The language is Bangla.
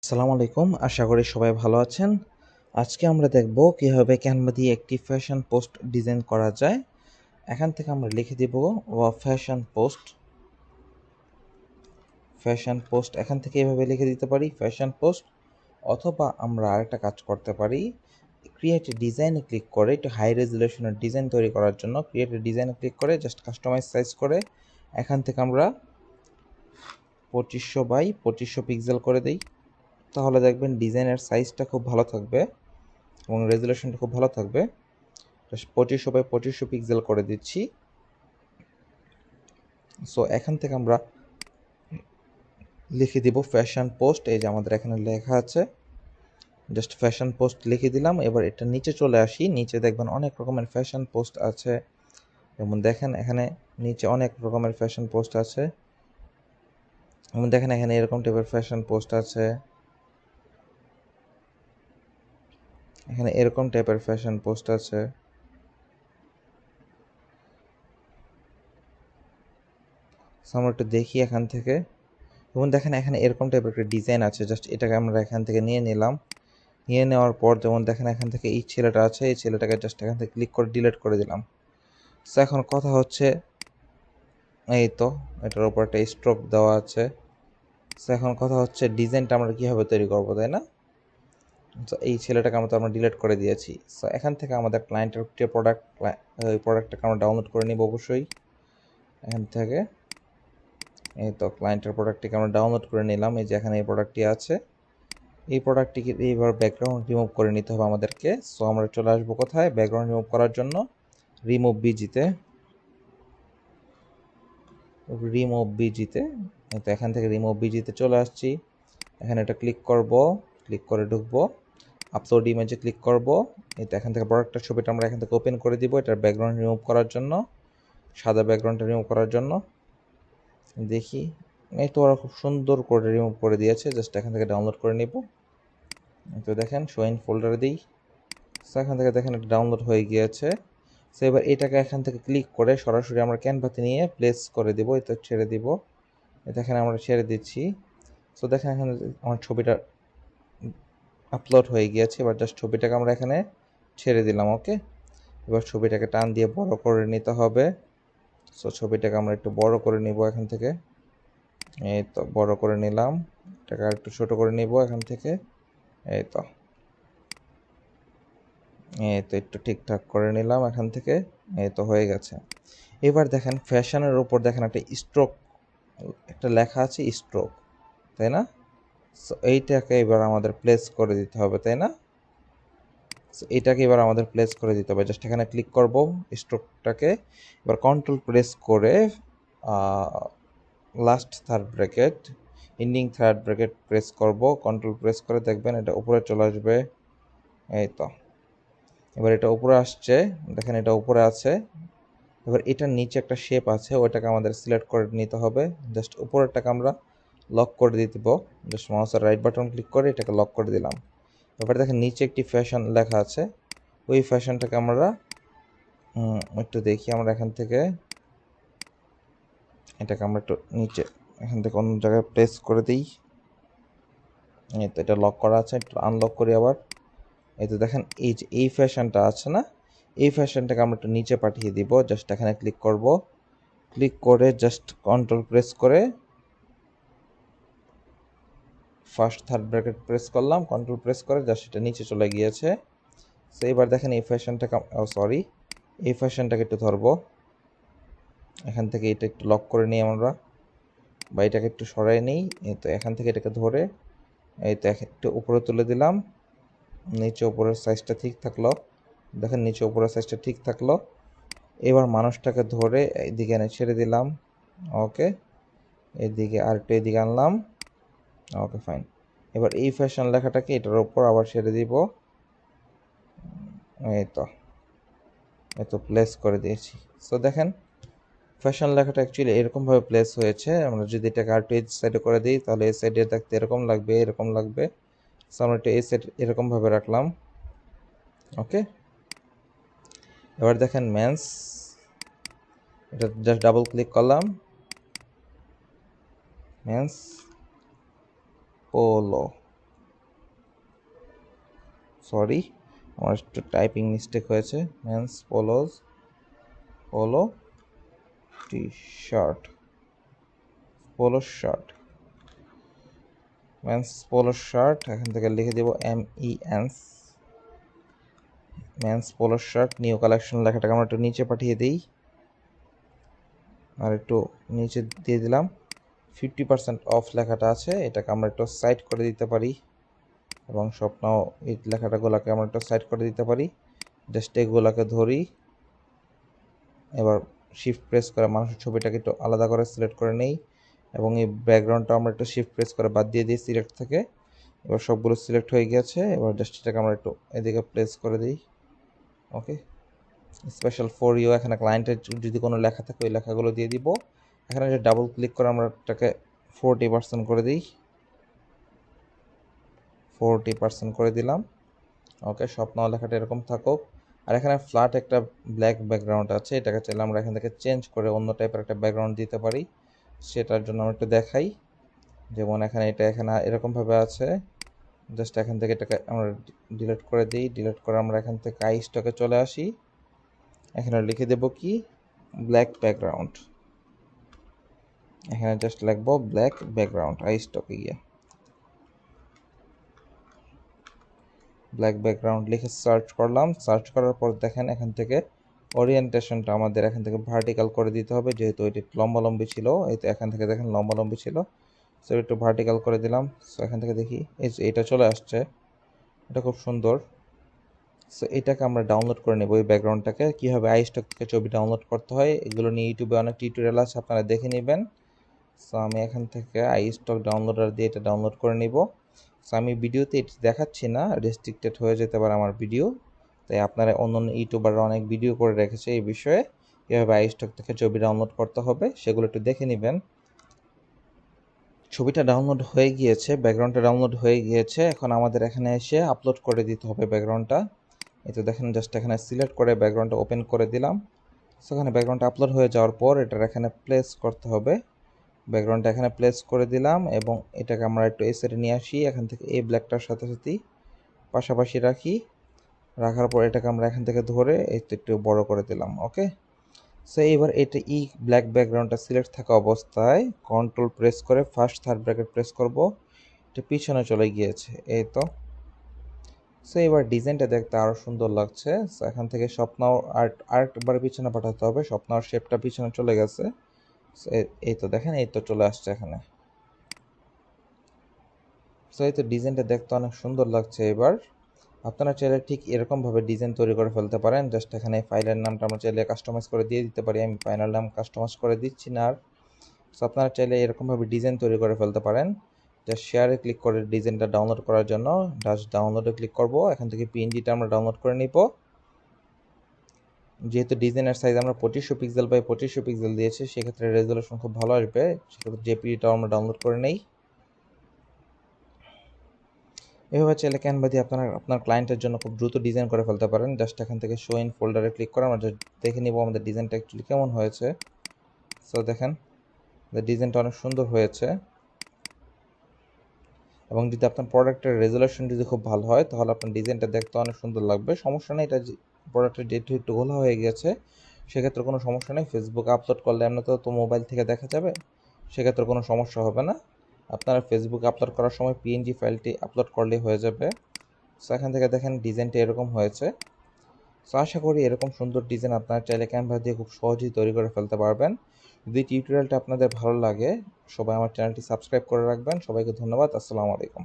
আসসালামু আলাইকুম, আশা করি সবাই ভালো আছেন। আজকে আমরা দেখব কিভাবে ক্যানভা দিয়ে একটি ফ্যাশন পোস্ট ডিজাইন করা যায়। এখান থেকে আমরা লিখে দিব ফ্যাশন পোস্ট এখান থেকে এভাবে লিখে দিতে পারি ফ্যাশন পোস্ট, অথবা আমরা আরেকটা কাজ করতে পারি, ক্রিয়েট ডিজাইনে ক্লিক করে একটু হাই রেজুলেশনের ডিজাইন তৈরি করার জন্য ক্রিয়েট ডিজাইনে ক্লিক করে জাস্ট কাস্টমাইজ সাইজ করে এখান থেকে আমরা 2500 বাই 2500 পিক্সেল করে দিই। তাহলে দেখবেন ডিজাইনের সাইজটা খুব ভালো থাকবে এবং রেজুলেশনটা খুব ভালো থাকবে। 2500 বাই 2500 পিক্সেল করে দিচ্ছি। সো এখান থেকে আমরা লিখে দিব ফ্যাশন পোস্ট। এই যে আমাদের এখানে লেখা আছে, জাস্ট ফ্যাশন পোস্ট লিখে দিলাম। এবার এটা নিচে চলে আসি, নিচে দেখবেন অনেক রকমের ফ্যাশন পোস্ট আছে। যেমন দেখেন এখানে নিচে অনেক রকমের ফ্যাশন পোস্ট আছে। যেমন দেখেন এখানে এরকম টাইপের ফ্যাশন পোস্ট আছে, এখানে এরকম টাইপের ফ্যাশন পোস্ট আছে। আমরা একটু দেখি এখান থেকে। যেমন দেখেন এখানে এরকম টাইপের একটা ডিজাইন আছে, জাস্ট এটাকে আমরা এখান থেকে নিয়ে নিলাম। নিয়ে নেওয়ার পর যেমন দেখেন এখান থেকে এই ছেলেটা আছে, এই ছেলেটাকে জাস্ট এখান থেকে ক্লিক করে ডিলিট করে দিলাম। সো এখন কথা হচ্ছে, এই তো এটার উপর একটা স্ট্রোক দেওয়া আছে। সো এখন কথা হচ্ছে ডিজাইনটা আমরা কীভাবে তৈরি করবো, তাই না? সো এই ছেলেটাকে আমরা ডিলিট করে দিয়েছি। সো এখান থেকে আমাদের ক্লায়েন্টের যে ওই প্রোডাক্টটাকে আমরা ডাউনলোড করে নিব অবশ্যই। এখান থেকে এই তো ক্লায়েন্টের প্রোডাক্টটিকে আমরা ডাউনলোড করে নিলাম। এই যে এখানে এই প্রোডাক্টটি আছে, এই প্রোডাক্টটিকে এইবার ব্যাকগ্রাউন্ড রিমুভ করে নিতে হবে আমাদেরকে। সো আমরা চলে আসবো কোথায়, ব্যাকগ্রাউন্ড রিমুভ করার জন্য রিমুভ বিজিতে। তো এখান থেকে রিমুভ বিজিতে চলে আসছি। এখানে এটা ক্লিক করব, ক্লিক করে ঢুকবো, আপলোড ইমেজে ক্লিক করব। এই তো এখান থেকে প্রোডাক্টের ছবিটা আমরা এখান থেকে ওপেন করে দিব এটার ব্যাকগ্রাউন্ড রিমুভ করার জন্য, সাদা ব্যাকগ্রাউন্ডটা রিমুভ করার জন্য। দেখি, এই তো ওরা খুব সুন্দর করে রিমুভ করে দিয়েছে। জাস্ট এখান থেকে ডাউনলোড করে নিব। তো দেখেন শো ইন ফোল্ডারে দিই। সো এখান থেকে দেখেন এটা ডাউনলোড হয়ে গিয়েছে। সো এবার এটাকে এখান থেকে ক্লিক করে সরাসরি আমরা ক্যানভাতে নিয়ে প্লেস করে দিব। এটা ছেড়ে দিব, এটা এখানে আমরা ছেড়ে দিচ্ছি। সো দেখেন এখানে আমার ছবিটা আপলোড হয়ে গিয়েছে। এবার জাস্ট ছবিটাকে আমরা এখানে ছেড়ে দিলাম। ওকে, এবার ছবিটাকে টান দিয়ে বড় করে নিতে হবে। সো ছবিটাকে আমরা একটু বড় করে নিব এখান থেকে। এই তো বড় করে নিলাম, এটাকে আর একটু ছোট করে নিব এখান থেকে। এই তো একটু ঠিকঠাক করে নিলাম এখান থেকে। এই তো হয়ে গেছে। এবার দেখেন ফ্যাশনের উপর দেখেন একটা স্ট্রোক, একটা লেখা আছে স্ট্রোক, তাই না? সো এইটাকে এবার আমাদের প্লেস করে দিতে হবে, তাই না? সো এইটাকে এবার আমাদের প্লেস করে দিতে হবে। জাস্ট এখানে ক্লিক করব স্ট্রোকটাকে, এবার কন্ট্রোল প্রেস করে last third bracket, ending third bracket press করব। কন্ট্রোল প্রেস করে দেখবেন এটা উপরে চলে আসবে। এই তো এবার এটা উপরে আসছে, দেখেন এটা উপরে আছে। এবার এটার নিচে একটা শেপ আছে, ওইটাকে আমাদের সিলেক্ট করে নিতে হবে। জাস্ট উপরেরটাকে আমরা লক করে দিয়ে দিব। জাস্ট মাউসের রাইট বাটন ক্লিক করে এটাকে লক করে দিলাম। এবার দেখেন নিচে একটি ফ্যাশন লেখা আছে, ওই ফ্যাশনটাকে আমরা একটু দেখি। আমরা এখান থেকে এটাকে আমরা একটু নিচে এখান থেকে অন্য জায়গায় প্লেস করে দিই। এই তো এটা লক করা আছে, একটু আনলক করি আবার। এই তো দেখেন এই যে এই ফ্যাশনটা আছে না, এই ফ্যাশনটাকে আমরা একটু নিচে পাঠিয়ে দিব। জাস্ট এখানে ক্লিক করব, ক্লিক করে জাস্ট কন্ট্রোল প্রেস করে ফার্স্ট থার্ড ব্র্যাকেট প্রেস করলাম, কন্ট্রোল প্রেস করে জাস্ট এটা নিচে চলে গিয়েছে। সো এবার দেখেন এই ফ্যাশনটাকে এই ফ্যাশনটাকে একটু ধরবো এখান থেকে, এটা একটু লক করে নিই আমরা, বা এটাকে একটু সরাই নিই। এই তো এখান থেকে এটাকে ধরে এই তো একটু উপরে তুলে দিলাম। নিচে উপরের সাইজটা ঠিক থাকলো, দেখেন নিচে উপরের সাইজটা ঠিক থাকলো। এবার মানুষটাকে ধরে এইদিকে এনে ছেড়ে দিলাম। ওকে, এইদিকে আর একটু এদিকে আনলাম। Okay fine. এবার এই ফ্যাশন লেখাটাকে এটার উপর আবার ছেড়ে দিব। এই তো প্লেস করে দিয়েছি। সো দেখেন ফ্যাশন লেখাটা অ্যাকচুয়ালি এরকমভাবে প্লেস হয়েছে। আমরা যদি এটাকে আর একটু এই সাইডে করে দিই তাহলে এই সাইডে দেখতে এরকম লাগবে, এরকম লাগবে। সো আমরা একটু এই সাইড এরকমভাবে রাখলাম। ওকে, এবার দেখেন মেন্স, এটা জাস্ট ডাবল ক্লিক করলাম, মেন্স পোলো। সরি, আমার একটু টাইপিং মিস্টেক হয়েছে। Men's polo T shirt, polo shirt, men's polo shirt. এখান থেকে লিখে দেবো MENS, men's polo shirt new collection লেখাটাকে আমরা একটু নিচে পাঠিয়ে দিই, আর একটু নিচে দিয়ে দিলাম। 50% অফ লেখাটা আছে, এটাকে আমরা একটু সাইড করে দিতে পারি, এবং স্বপ্ন এই লেখাটাগুলোকে আমরা একটু সাইড করে দিতে পারি। জাস্ট এগুলোকে ধরি, এবার শিফট প্রেস করে মানুষের ছবিটাকে একটু আলাদা করে সিলেক্ট করে নেই, এবং এই ব্যাকগ্রাউন্ডটা আমরা একটু শিফট প্রেস করে বাদ দিয়ে দিই সিলেক্ট থেকে। এবার সবগুলো সিলেক্ট হয়ে গেছে, এবার জাস্ট এটাকে আমরা একটু এদিকে প্লেস করে দিই। ওকে, স্পেশাল ফর ইউ, এখানে ক্লায়েন্টের যদি কোনো লেখা থাকে ওই লেখাগুলো দিয়ে দিব। এখানে যে ডাবল ক্লিক করে আমরা এটাকে 40% করে দিই, 40% করে দিলাম। ওকে, স্বপ্ন লেখাটা এরকম থাকুক। আর এখানে ফ্ল্যাট একটা ব্ল্যাক ব্যাকগ্রাউন্ড আছে, এটাকে চাইলে আমরা এখান থেকে চেঞ্জ করে অন্য টাইপের একটা ব্যাকগ্রাউন্ড দিতে পারি। সেটার জন্য আমরা একটু দেখাই, যেমন এখানে এটা এখানে এরকমভাবে আছে। জাস্ট এখান থেকে এটাকে আমরা ডিলিট করে দিই, ডিলিট করে আমরা এখান থেকে আই স্টকে চলে আসি। এখানে লিখে দেব কি, ব্ল্যাক ব্যাকগ্রাউন্ড। এখানে জাস্ট লিখবো ব্ল্যাক ব্যাকগ্রাউন্ড, আই স্টকে গিয়ে ব্ল্যাক ব্যাকগ্রাউন্ড লিখে সার্চ করলাম। সার্চ করার পর দেখেন এখান থেকে ওরিয়েন্টেশনটা আমাদের এখান থেকে ভার্টিক্যাল করে দিতে হবে, যেহেতু এটি লম্বালম্বি ছিল। এই তো এখান থেকে দেখেন লম্বালম্বি ছিল, সো একটু ভার্টিক্যাল করে দিলাম। সো এখান থেকে দেখি এটা চলে আসছে, এটা খুব সুন্দর। সো এটাকে আমরা ডাউনলোড করে নেব, এই ব্যাকগ্রাউন্ডটাকে কীভাবে আইস্টক থেকে ছবি ডাউনলোড করতে হয় এগুলো নিয়ে ইউটিউবে অনেক টিউটোরিয়াল আছে, আপনারা দেখে নেবেন। সো আমি এখান থেকে আইস্টক ডাউনলোডার দিয়ে এটা ডাউনলোড করে নিব। সো আমি ভিডিওতে এটি দেখাচ্ছি না, রেস্ট্রিক্টেড হয়ে যেতে পারে আমার ভিডিও, তাই আপনারা অন্য ইউটিউবাররা অনেক ভিডিও করে রেখেছে এই বিষয়ে, কীভাবে আইস্টক থেকে ছবি ডাউনলোড করতে হবে সেগুলো একটু দেখে নেবেন। ছবিটা ডাউনলোড হয়ে গিয়েছে, ব্যাকগ্রাউন্ডটা ডাউনলোড হয়ে গিয়েছে। এখন আমাদের এখানে এসে আপলোড করে দিতে হবে ব্যাকগ্রাউন্ডটা। এই তো দেখেন, জাস্ট এখানে সিলেক্ট করে ব্যাকগ্রাউন্ডটা ওপেন করে দিলাম। সেখানে ব্যাকগ্রাউন্ডটা আপলোড হয়ে যাওয়ার পর এটার এখানে প্লেস করতে হবে। ব্যাকগ্রাউন্ডটা এখানে প্লেস করে দিলাম, এবং এটাকে আমরা একটু এই সাইডে নিয়ে আসি, এখান থেকে এই ব্ল্যাকটার সাথে সাথেই পাশাপাশি রাখি। রাখার পর এটাকে আমরা এখান থেকে ধরে একটু বড় করে দিলাম। ওকে, সো এবার এটা ব্ল্যাক ব্যাকগ্রাউন্ডটা সিলেক্ট থাকা অবস্থায় কন্ট্রোল প্রেস করে ফার্স্ট থার্ড ব্র্যাকেট প্রেস করব, এটা পিছনে চলে গিয়েছে। এই তো, সো এবার ডিজাইনটা দেখতে আরও সুন্দর লাগছে। সো এখান থেকে স্বপ্নাও আরেকবার পিছনে পাঠাতে হবে, স্বপ্নার শেপটা পিছনে চলে গেছে। এই তো দেখেন, এই তো চলে আসছে এখানে। সো এই তো ডিজাইনটা দেখতে অনেক সুন্দর লাগছে। এবার আপনারা চাইলে ঠিক এরকমভাবে ডিজাইন তৈরি করে ফেলতে পারেন। জাস্ট এখানে ফাইলের নামটা আমরা চাইলে কাস্টমাইজ করে দিয়ে দিতে পারি, আমি ফাইনাল নাম কাস্টমাইজ করে দিচ্ছি না আর। সো আপনারা চাইলে এরকমভাবে ডিজাইন তৈরি করে ফেলতে পারেন। জাস্ট শেয়ারে ক্লিক করে ডিজাইনটা ডাউনলোড করার জন্য জাস্ট ডাউনলোডে ক্লিক করব, এখান থেকে পিএনজিটা আমরা ডাউনলোড করে নিব। যেহেতু ডিজাইনের সাইজ আমরা 2500 পিক্সেল বাই 2500 পিক্সেল দিয়েছি, সেক্ষেত্রে রেজলিউশন খুব ভালো আসবে। সেক্ষেত্রে জেপিইটাও আমরা ডাউনলোড করে নেই। এভাবে চাইলে ক্যানভা দিয়ে আপনার ক্লায়েন্টের জন্য খুব দ্রুত ডিজাইন করে ফেলতে পারেন। জাস্ট এখান থেকে শো ইন ফোল্ডারে ক্লিক করে আমরা দেখে নিব আমাদের ডিজাইনটা অ্যাকচুয়ালি কেমন হয়েছে। সো দেখেন, ডিজাইনটা অনেক সুন্দর হয়েছে, এবং যদি আপনার প্রোডাক্টের রেজলিউশন যদি খুব ভালো হয় তাহলে আপনার ডিজাইনটা দেখতে অনেক সুন্দর লাগবে। সমস্যা নেই, এটা প্রোডাক্টের যেহেতু একটু ঘোলা হয়ে গেছে সেক্ষেত্রে কোনো সমস্যা নেই। ফেসবুকে আপলোড করলে এমনিতেও তো মোবাইল থেকে দেখা যাবে, সেক্ষেত্রে কোনো সমস্যা হবে না। আপনারা ফেসবুকে আপলোড করার সময় পিএনজি ফাইলটি আপলোড করলেই হয়ে যাবে। সো এখান থেকে দেখেন ডিজাইনটা এরকম হয়েছে। সো আশা করি এরকম সুন্দর ডিজাইন আপনারা চাইলে ক্যানভা দিয়ে খুব সহজেই তৈরি করে ফেলতে পারবেন। যদি টিউটোরিয়ালটা আপনাদের ভালো লাগে সবাই আমার চ্যানেলটি সাবস্ক্রাইব করে রাখবেন। সবাইকে ধন্যবাদ, আসসালামু আলাইকুম।